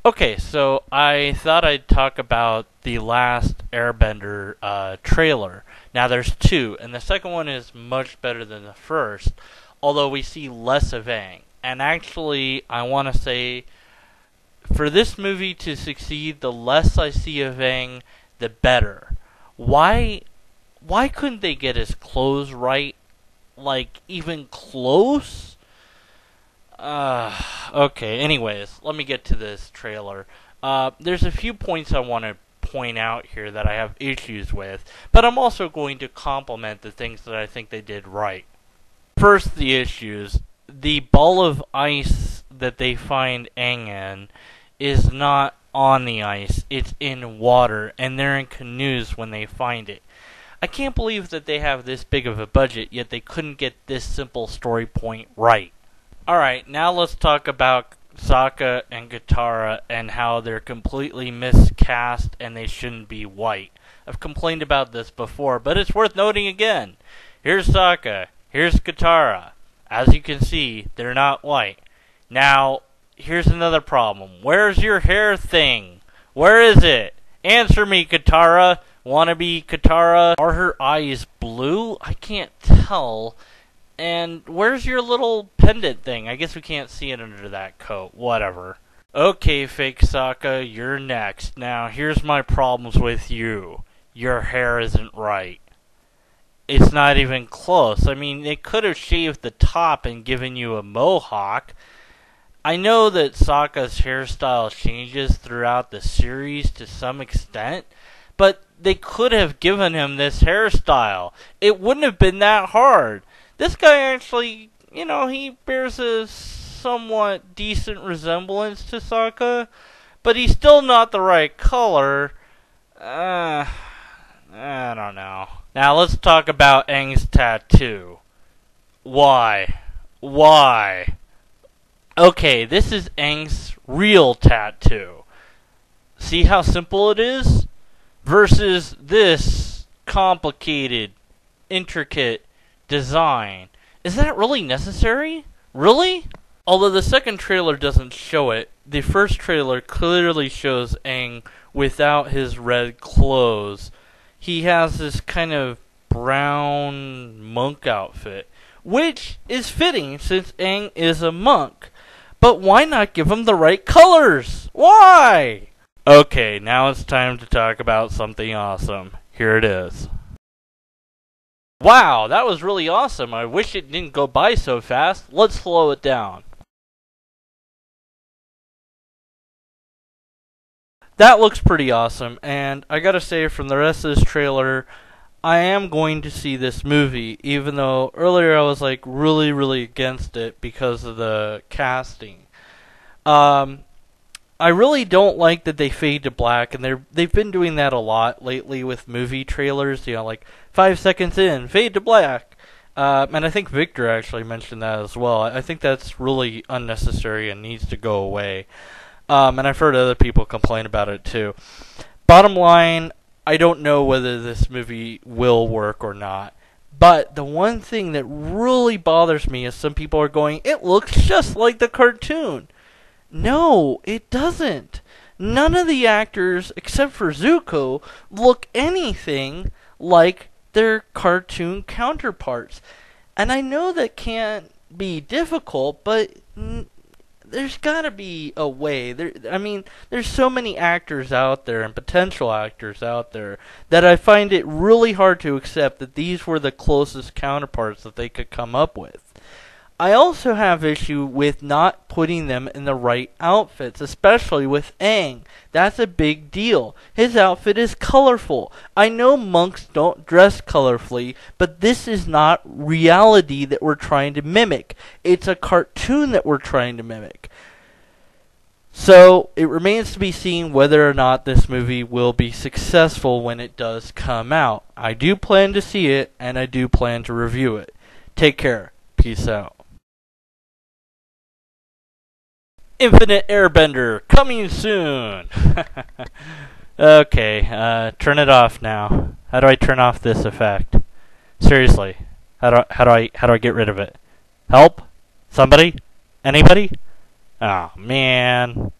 Okay, so I thought I'd talk about the Last Airbender trailer. Now there's two, and the second one is much better than the first, although we see less of Aang. And actually, I want to say, for this movie to succeed, the less I see of Aang, the better. Why? Why couldn't they get his clothes right? Like, even close? Okay, anyways, let me get to this trailer. There's a few points I want to point out here that I have issues with, but I'm also going to compliment the things that I think they did right. First, the issues. The ball of ice that they find Aang in is not on the ice, it's in water, and they're in canoes when they find it. I can't believe that they have this big of a budget, yet they couldn't get this simple story point right. Alright, now let's talk about Sokka and Katara and how they're completely miscast and they shouldn't be white. I've complained about this before, but it's worth noting again. Here's Sokka, here's Katara. As you can see, they're not white. Now, here's another problem. Where's your hair thing? Where is it? Answer me, Katara. Wannabe Katara. Are her eyes blue? I can't tell. And where's your little pendant thing? I guess we can't see it under that coat. Whatever. Okay, fake Sokka, you're next. Now, here's my problems with you. Your hair isn't right. It's not even close. I mean, they could have shaved the top and given you a mohawk. I know that Sokka's hairstyle changes throughout the series to some extent, but they could have given him this hairstyle. It wouldn't have been that hard. This guy actually, he bears a somewhat decent resemblance to Sokka, but he's still not the right color. I don't know. Now let's talk about Aang's tattoo. Why? Okay, this is Aang's real tattoo. See how simple it is? Versus this complicated, intricate design. Is that really necessary? Really? Although the second trailer doesn't show it, the first trailer clearly shows Aang without his red clothes. He has this kind of brown monk outfit, which is fitting since Aang is a monk. But why not give him the right colors? Why? Okay, now it's time to talk about something awesome. Here it is. Wow, that was really awesome. I wish it didn't go by so fast. Let's slow it down. That looks pretty awesome, and I gotta say, from the rest of this trailer, I am going to see this movie, even though earlier I was like really against it because of the casting. I really don't like that they fade to black, and they've been doing that a lot lately with movie trailers. Like 5 seconds in, fade to black. And I think Victor actually mentioned that as well. I think that's really unnecessary and needs to go away. And I've heard other people complain about it too. Bottom line, I don't know whether this movie will work or not. But the one thing that really bothers me is some people are going, it looks just like the cartoon. No, it doesn't. None of the actors, except for Zuko, look anything like their cartoon counterparts. And I know that can't be difficult, but there's gotta be a way. There's so many actors out there and potential actors out there that I find it really hard to accept that these were the closest counterparts that they could come up with. I also have issue with not putting them in the right outfits, especially with Aang. That's a big deal. His outfit is colorful. I know monks don't dress colorfully, but this is not reality that we're trying to mimic. It's a cartoon that we're trying to mimic. So, it remains to be seen whether or not this movie will be successful when it does come out. I do plan to see it, and I do plan to review it. Take care. Peace out. Infinite Airbender, coming soon! Okay, turn it off now. How do I turn off this effect? Seriously, how do I get rid of it? Help? Somebody? Anybody? Oh man.